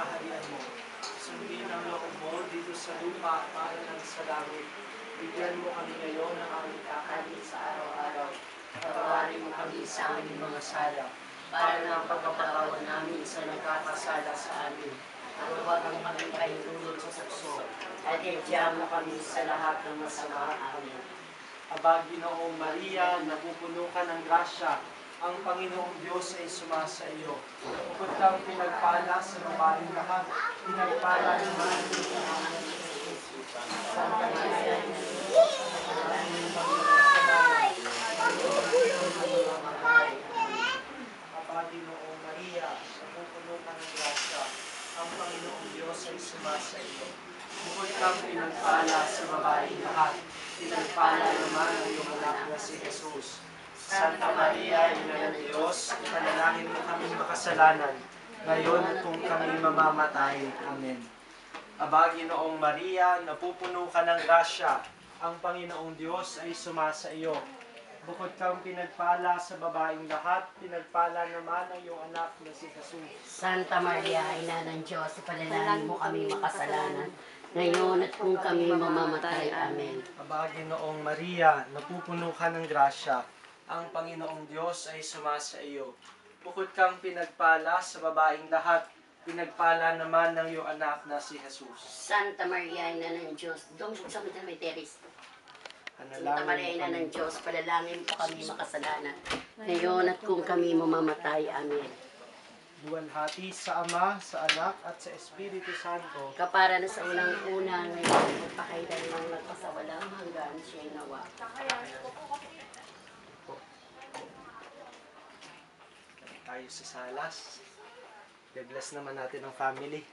kaharian mo. Sundin ang loob mo dito sa lupa para ng sa langit. Bigyan mo kami ngayon ng aming kakanin sa araw-araw. Patawarin mo kami sa aming mga sala, para ng pagpapatawad namin sa nagkakasala sa amin. At huwag ang kami pahintulot sa tukso, at iadya mo kami sa lahat ng masama. Amen. Aba, Ginoong Maria, napupuno ka ng grasya, ang Panginoong Diyos ay sumasa iyo. Bukod kang pinagpala sa babaeng lahat, pinagpala naman ang Santa Maria, Aba, Ginoong Maria, napupuno ka ng grasya, ang Panginoong Diyos ay sumasa iyo. Bukod kang pinagpala sa babaeng lahat, pinagpala naman ang iyong anak na si Jesus. Santa Maria, Ina ng Diyos, ipanalangin mo kami makasalanan, ngayon at kung kami mamamatay. Amen. Aba, Ginoong Maria, napupuno ka ng grasya, ang Panginoong Diyos ay sumasa iyo. Bukod kang pinagpala sa babaeng lahat, pinagpala naman ang iyong anak na si Jesus. Santa Maria, Ina ng Diyos, ipanalangin mo kami makasalanan, ngayon at kung kami mamamatay. Amen. Aba, Ginoong Maria, napupuno ka ng grasya, ang Panginoong Diyos ay sumasa iyo. Bukod kang pinagpala sa babaeng lahat, pinagpala naman ng iyong anak na si Jesus. Santa Maria, Ina ng Diyos, dong buksan mo tayo may teres. Santa Panalangin Maria, mo Ina kami. ng Diyos, panalangin mo kami makasalanan, ngayon at kung kami mamamatay. Amen. Buwalhati sa Ama, sa Anak, at sa Espiritu Santo. Kapara na sa unang-una, ngayon, magpakailan ng nagpasawalang hanggan, siya'y nawa. Tayo sa salas. I-bless naman natin ang family.